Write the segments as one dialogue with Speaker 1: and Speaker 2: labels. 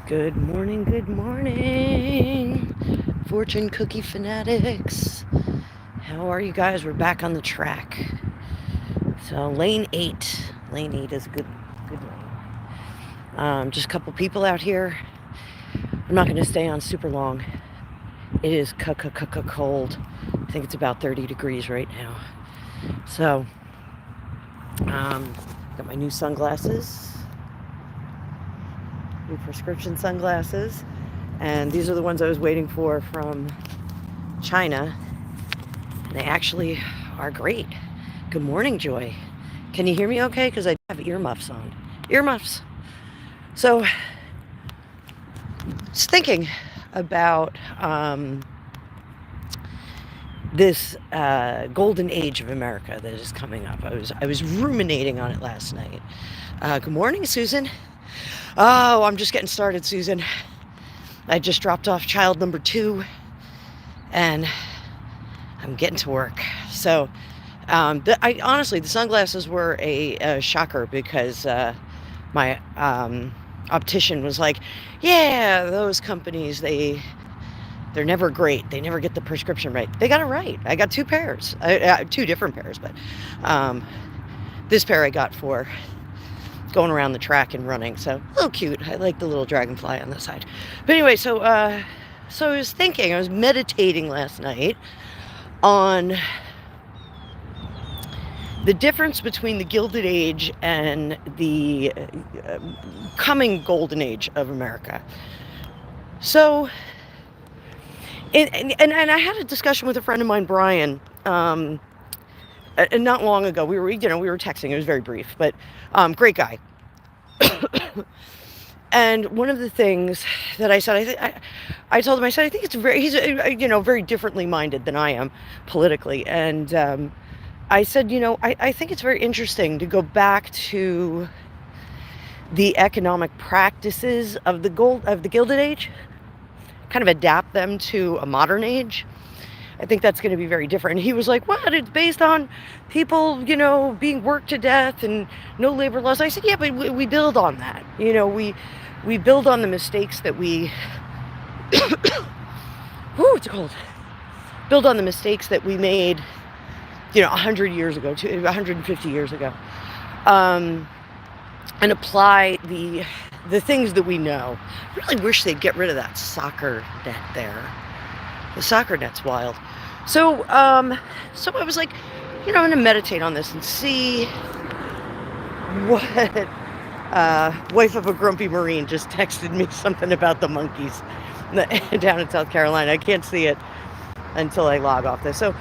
Speaker 1: Good morning, fortune cookie fanatics. How are you guys? We're back on the track. So lane 8. Lane 8 is a good lane. Just a couple people out here. I'm not going to stay on super long. It is cold. I think it's about 30 degrees right now. So, got my new sunglasses, new prescription sunglasses, and these are the ones I was waiting for from China. They actually are great. Good morning, Joy. Can you hear me okay? Because I have earmuffs on. Earmuffs. So, just thinking about this golden age of America that is coming up. I was ruminating on it last night. Good morning, Susan. Oh, I'm just getting started, Susan. I just dropped off child number 2, and I'm getting to work. So, honestly, the sunglasses were a shocker because my optician was like, "Yeah, those companies, they're never great. They never get the prescription right." They got it right. I got 2 pairs, 2 different pairs, but this pair I got for going around the track and running. So a little cute. I like the little dragonfly on the side. But anyway, so I was meditating last night on the difference between the Gilded Age and the coming Golden Age of America. So, and I had a discussion with a friend of mine, Brian, not long ago. We were texting. It was very brief, but great guy. And one of the things that I said, I told him, I said, I think he's very differently minded than I am politically. And I said, I think it's very interesting to go back to the economic practices of the Gilded Age, kind of adapt them to a modern age. I think that's going to be very different. And he was like, "What? It's based on people, being worked to death and no labor laws." I said, "Yeah, but we build on that. We build on the mistakes that we." Whew, it's cold. Build on the mistakes that we made, 100 years ago, 150 years ago, and apply the things that we know. I really wish they'd get rid of that soccer net there. The soccer net's wild. So I was like, I'm going to meditate on this and see what wife of a grumpy Marine just texted me something about the monkeys down in South Carolina. I can't see it until I log off this. So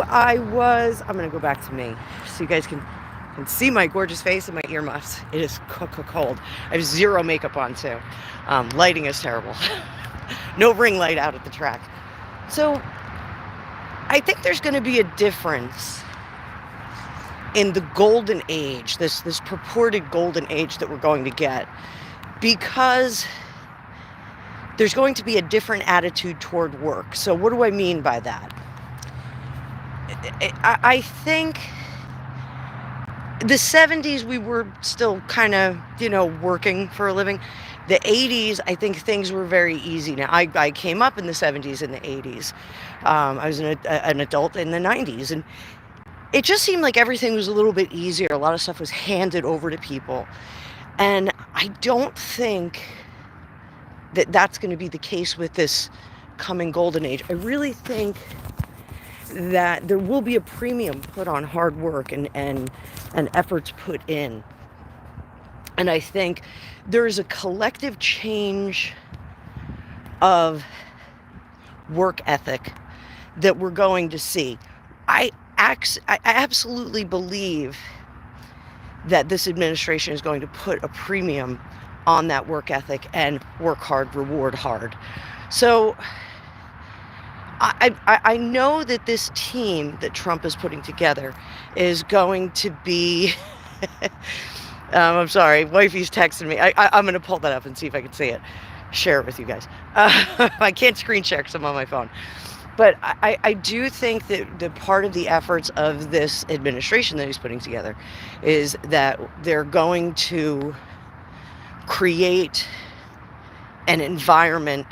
Speaker 1: I'm going to go back to me so you guys can see my gorgeous face and my earmuffs. It is cold. I have 0 makeup on too. Lighting is terrible. No ring light out at the track. So I think there's going to be a difference in the golden age, this purported golden age that we're going to get, because there's going to be a different attitude toward work. So what do I mean by that? I think the 70s we were still kind of, working for a living. The 80s, I think things were very easy. Now, I came up in the 70s and the 80s. I was an adult in the 90s, and it just seemed like everything was a little bit easier. A lot of stuff was handed over to people. And I don't think that that's going to be the case with this coming golden age. I really think that there will be a premium put on hard work and efforts put in. And I think there's a collective change of work ethic that we're going to see. I absolutely believe that this administration is going to put a premium on that work ethic and work hard, reward hard. So I know that this team that Trump is putting together is going to be... I'm sorry, wifey's texting me. I'm going to pull that up and see if I can see it. Share it with you guys. I can't screen share because I'm on my phone. But I do think that the part of the efforts of this administration that he's putting together is that they're going to create an environment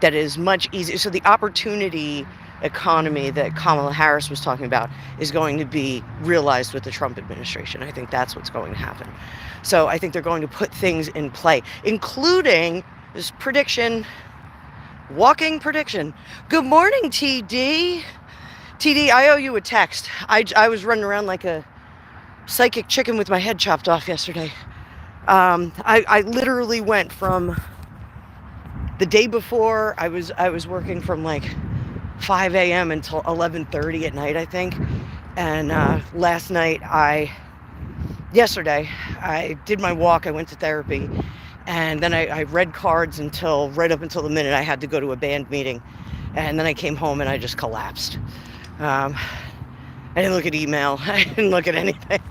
Speaker 1: that is much easier. So the opportunity economy that Kamala Harris was talking about is going to be realized with the Trump administration. I think that's what's going to happen. So I think they're going to put things in play, including this prediction, walking prediction. Good morning, TD. TD, I owe you a text. I was running around like a psychic chicken with my head chopped off yesterday. I literally went from the day before. I was working from like 5 a.m. until 11:30 at night, I think. And yesterday, I did my walk. I went to therapy, and then I read cards right up until the minute I had to go to a band meeting, and then I came home and I just collapsed. I didn't look at email. I didn't look at anything.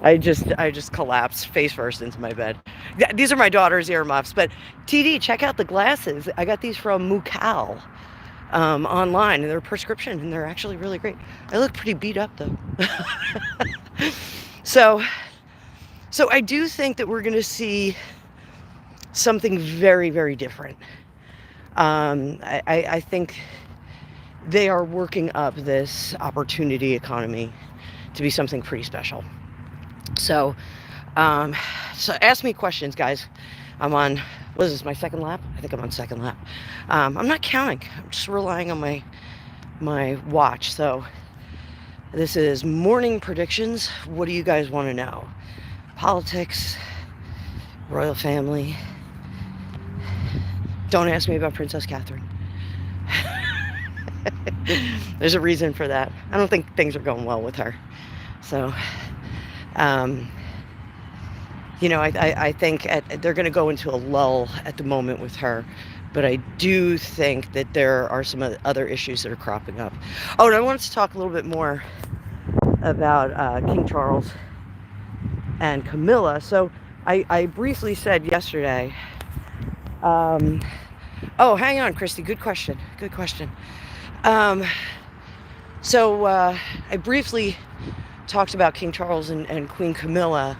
Speaker 1: I just collapsed face first into my bed. These are my daughter's earmuffs, but TD, check out the glasses. I got these from Mukal online, and they're a prescription, and they're actually really great. I look pretty beat up though. So I do think that we're going to see something very, very different. I think they are working up this opportunity economy to be something pretty special. So ask me questions, guys. I'm on, what is this, my second lap? I think I'm on second lap. I'm not counting. I'm just relying on my watch. So this is morning predictions. What do you guys want to know? Politics, royal family. Don't ask me about Princess Catherine. There's a reason for that. I don't think things are going well with her. So, I think they're going to go into a lull at the moment with her. But I do think that there are some other issues that are cropping up. Oh, and I wanted to talk a little bit more about King Charles and Camilla. So I briefly said yesterday, oh, hang on, Christy. Good question. So I briefly talked about King Charles and Queen Camilla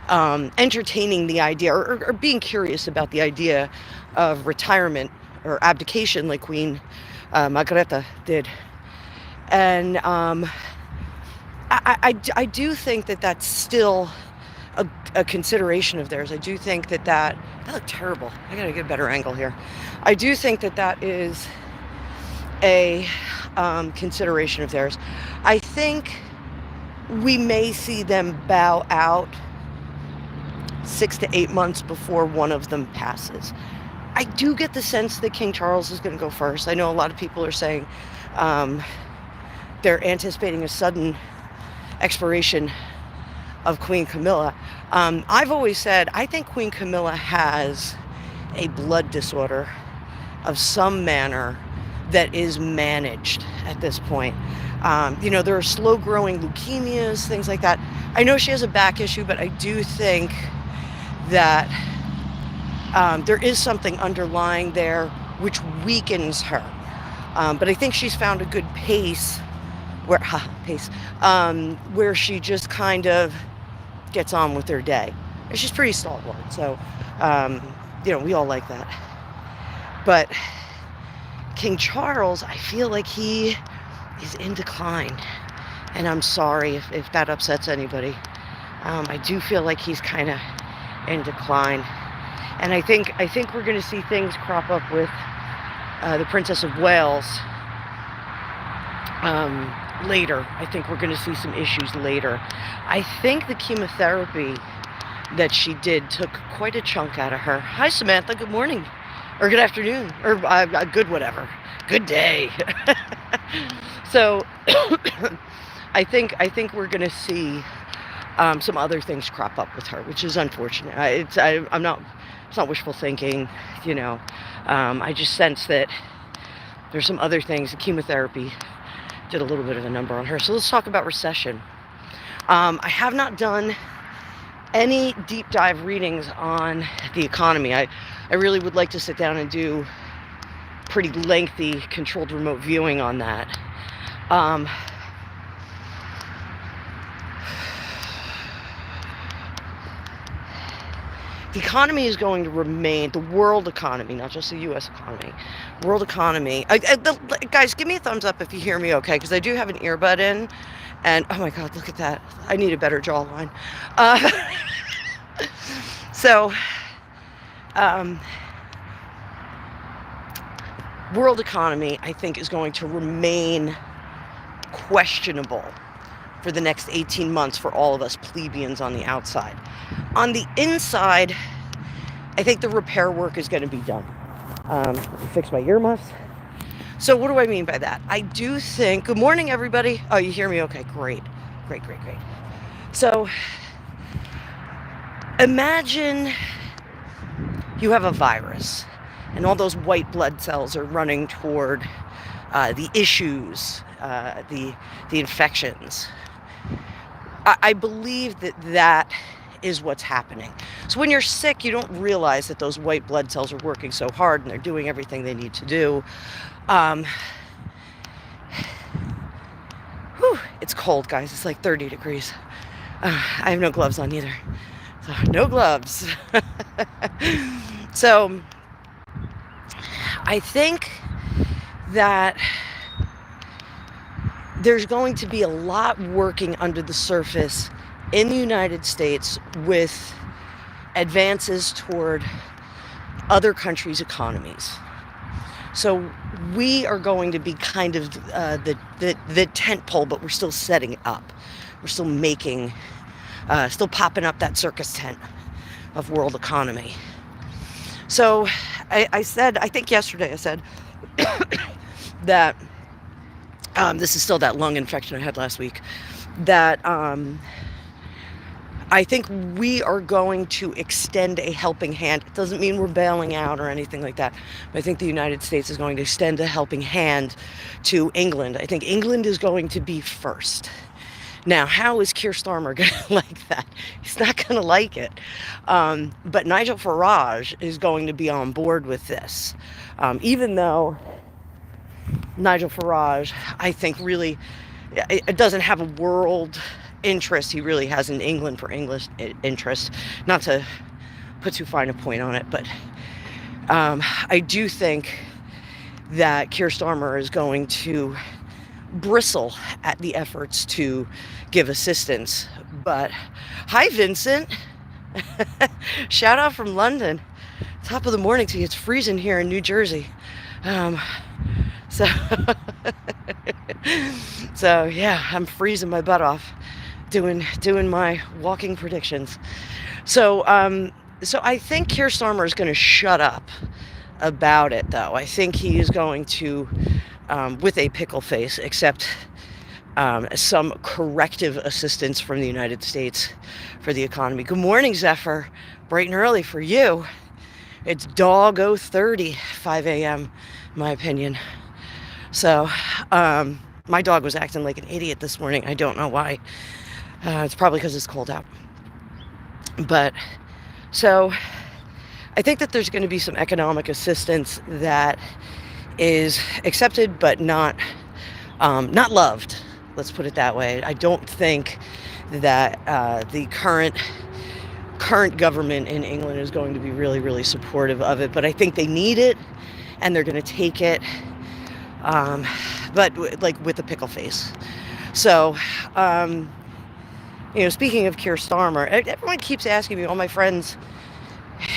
Speaker 1: entertaining the idea or being curious about the idea of retirement or abdication like Queen Margrethe did. And I do think that that's still a consideration of theirs. I do think that looked terrible. I gotta get a better angle here. I do think that is a consideration of theirs. I think we may see them bow out 6 to 8 months before one of them passes. I do get the sense that King Charles is going to go first. I know a lot of people are saying they're anticipating a sudden expiration of Queen Camilla. I've always said I think Queen Camilla has a blood disorder of some manner that is managed at this point. There are slow-growing leukemias, things like that. I know she has a back issue, but I do think that there is something underlying there which weakens her. But I think she's found a good pace where she just kind of gets on with her day. And she's pretty stalwart, so we all like that. But King Charles, I feel like he is in decline, and I'm sorry if that upsets anybody. I do feel like he's kind of in decline, and I think we're going to see things crop up with the Princess of Wales later. I think we're going to see some issues later. I think the chemotherapy that she did took quite a chunk out of her. Hi, Samantha. Good morning. Or good afternoon. Or good whatever. Good day. So I think we're going to see some other things crop up with her, which is unfortunate. It's not wishful thinking, I just sense that there's some other things. The chemotherapy did a little bit of a number on her. So let's talk about recession. I have not done any deep dive readings on the economy. I really would like to sit down and do pretty lengthy controlled remote viewing on that. the economy is going to remain, the world economy, not just the U.S. economy, world economy. Guys, give me a thumbs up if you hear me okay, because I do have an earbud in, and oh my God, look at that. I need a better jawline. Uh, so, world economy, I think, is going to remain questionable for the next 18 months for all of us plebeians on the outside. On the inside, I think the repair work is going to be done. Fix my earmuffs. So what do I mean by that? I do think, good morning, everybody. Oh, you hear me? Okay, great. Great. So imagine you have a virus and all those white blood cells are running toward the issues, the infections. I believe that is what's happening. So when you're sick, you don't realize that those white blood cells are working so hard and they're doing everything they need to do. It's cold, guys. It's like 30 degrees. I have no gloves on either. So, no gloves. So I think that there's going to be a lot working under the surface in the United States with advances toward other countries' economies. So we are going to be kind of the tent pole, but we're still setting it up. We're still making, still popping up that circus tent of world economy. So I think yesterday I said that this is still that lung infection I had last week, that I think we are going to extend a helping hand. It doesn't mean we're bailing out or anything like that, but I think the United States is going to extend a helping hand to England. I think England is going to be first. Now, how is Keir Starmer going to like that? He's not going to like it. But Nigel Farage is going to be on board with this. Even though Nigel Farage, I think, really, it doesn't have a world interest. He really has an England for English interest. Not to put too fine a point on it, but I do think that Keir Starmer is going to bristle at the efforts to give assistance. But hi, Vincent. Shout out from London. Top of the morning to you. It's freezing here in New Jersey. So yeah, I'm freezing my butt off doing my walking predictions. So I think Keir Starmer is going to shut up about it, though. I think he is going to, with a pickle face, accept some corrective assistance from the United States for the economy. Good morning, Zephyr. Bright and early for you. It's doggo 30, 5 a.m., in my opinion. So, my dog was acting like an idiot this morning. I don't know why. It's probably because it's cold out. But, so, I think that there's going to be some economic assistance that is accepted but not loved. Let's put it that way. I don't think that the current government in England is going to be really, really supportive of it. But I think they need it, and they're going to take it, but like with a pickle face. So, speaking of Keir Starmer, everyone keeps asking me, all my friends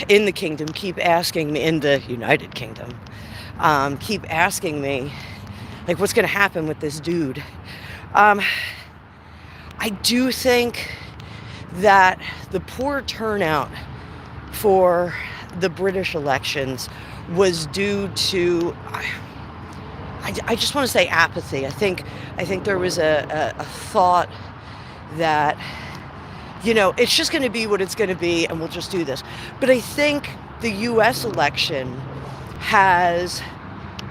Speaker 1: in the kingdom keep asking me, in the United Kingdom, keep asking me, like, what's going to happen with this dude? I do think that the poor turnout for the British elections was due to, I just want to say, apathy. I think there was a thought that, it's just going to be what it's going to be, and we'll just do this. But I think the U.S. election has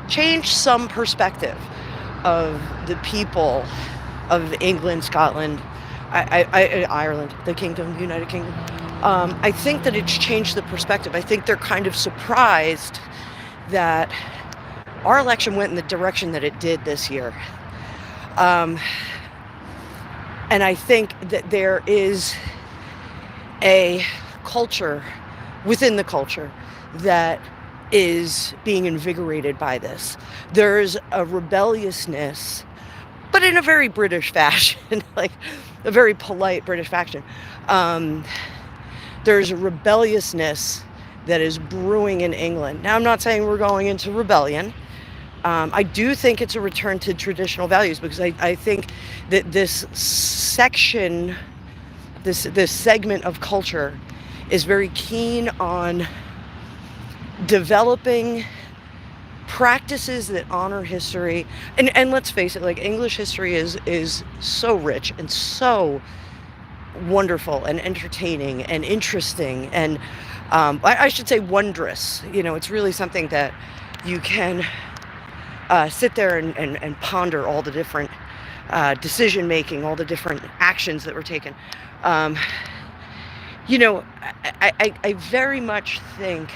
Speaker 1: changed some perspective of the people of England, Scotland, Ireland, the kingdom, the United Kingdom. I think that it's changed the perspective. I think they're kind of surprised that our election went in the direction that it did this year. And I think that there is a culture within the culture that is being invigorated by this. There's a rebelliousness, but in a very British fashion, like a very polite British fashion. There's a rebelliousness that is brewing in England. Now, I'm not saying we're going into rebellion. I do think it's a return to traditional values, because I think that this section, this segment of culture is very keen on developing practices that honor history. And let's face it, like, English history is so rich and so wonderful and entertaining and interesting, and I should say wondrous. It's really something that you can sit there and ponder all the different decision making, all the different actions that were taken. I very much think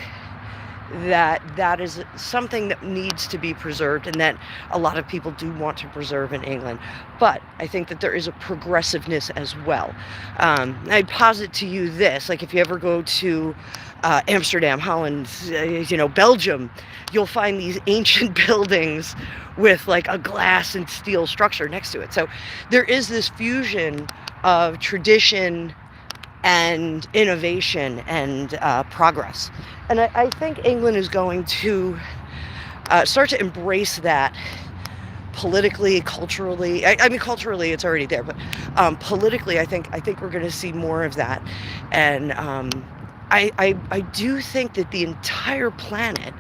Speaker 1: that is something that needs to be preserved, and that a lot of people do want to preserve in England. But I think that there is a progressiveness as well. I'd posit to you this, like, if you ever go to Amsterdam, Holland, Belgium, you'll find these ancient buildings with like a glass and steel structure next to it. So there is this fusion of tradition and innovation and progress. And I think England is going to start to embrace that politically, culturally. I mean, culturally, it's already there, but politically, I think we're going to see more of that. And I do think that the entire planet,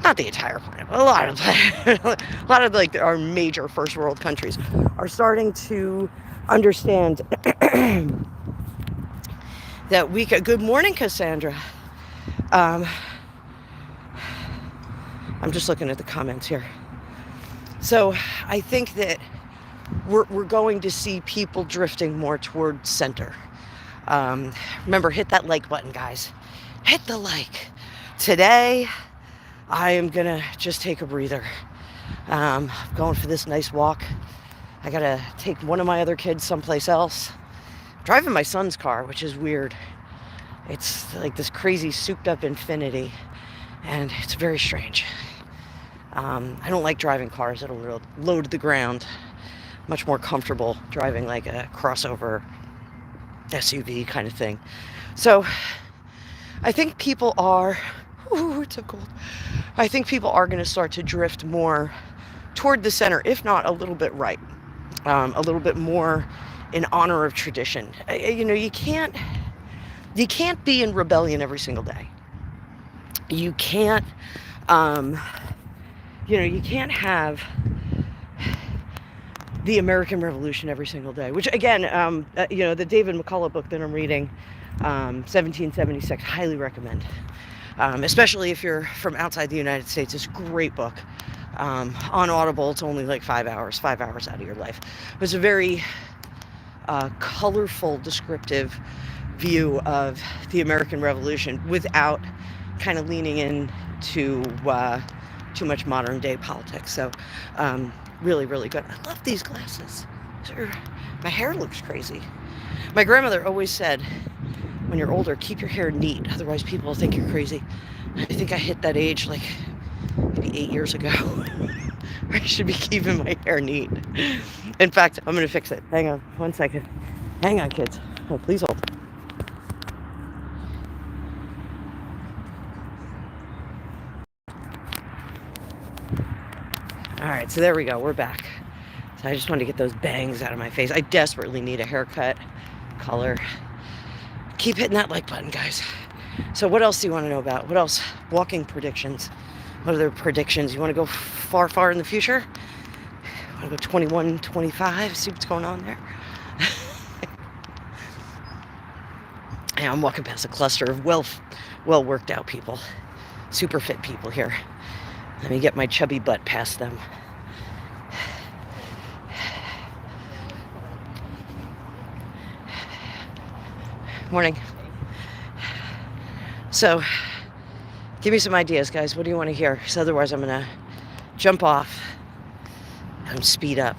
Speaker 1: not the entire planet, but a lot of like our major first world countries are starting to understand that we could. Good morning, Cassandra. I'm just looking at the comments here. So I think that we're going to see people drifting more toward center. Remember, hit that like button, guys. Hit the like. Today, I am gonna just take a breather. Going for this nice walk. I gotta take one of my other kids someplace else. Driving my son's car, which is weird. It's like this crazy souped up Infinity, and it's very strange. I don't like driving cars that'll load the ground. Much more comfortable driving like a crossover SUV kind of thing. So I think people are, it's so cold. I think people are going to start to drift more toward the center, if not a little bit right. A little bit more in honor of tradition. You can't be in rebellion every single day. You can't, you can't have the American Revolution every single day, which again, the David McCullough book that I'm reading, 1776, highly recommend. Especially if you're from outside the United States. It's a great book. On Audible, it's only like 5 hours out of your life. It was a very colorful, descriptive view of the American Revolution without kind of leaning into too much modern day politics. So really, really good. I love these glasses. My hair looks crazy. My grandmother always said, when you're older, keep your hair neat, otherwise people will think you're crazy. I think I hit that age like maybe 8 years ago. I should be keeping my hair neat. In fact, I'm going to fix it. Hang on 1 second. Hang on, kids. Oh, please hold. All right, so there we go. We're back. So I just wanted to get those bangs out of my face. I desperately need a haircut, color. Keep hitting that like button, guys. So what else do you want to know about? What else? Walking predictions. What are their predictions? You want to go far in the future? You want to go 21, 25? See what's going on there? Yeah, I'm walking past a cluster of well worked out people. Super fit people here. Let me get my chubby butt past them. Morning. So, give me some ideas, guys. What do you want to hear? Because otherwise I'm going to jump off and speed up.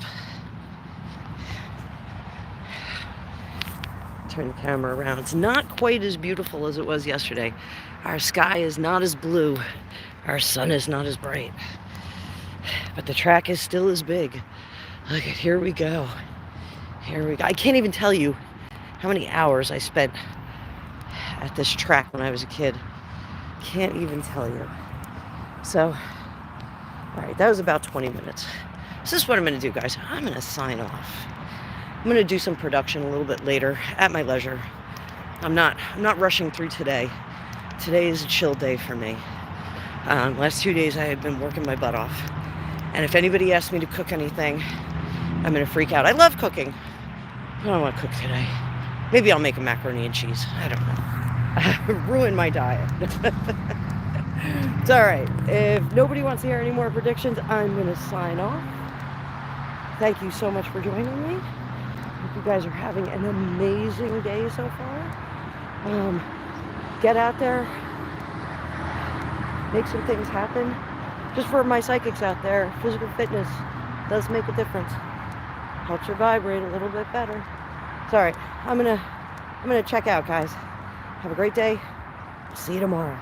Speaker 1: turn the camera around. It's not quite as beautiful as it was yesterday. Our sky is not as blue. Our sun is not as bright. But the track is still as big. Look, here we go. Here we go. I can't even tell you how many hours I spent at this track when I was a kid. Can't even tell you. So, all right, that was about 20 minutes. This is what I'm going to do, guys. I'm going to sign off. I'm going to do some production a little bit later at my leisure. I'm not rushing through today. Today is a chill day for me. Last 2 days I have been working my butt off. And if anybody asks me to cook anything, I'm going to freak out. I love cooking. I don't want to cook today. Maybe I'll make a macaroni and cheese. I don't know. Ruin my diet. It's all right. If nobody wants to hear any more predictions, I'm going to sign off. Thank you so much for joining me. Hope you guys are having an amazing day so far. Get out there. Make some things happen. Just for my psychics out there, physical fitness does make a difference. Helps your vibrate a little bit better. It's all right. I'm gonna check out, guys. Have a great day. See you tomorrow.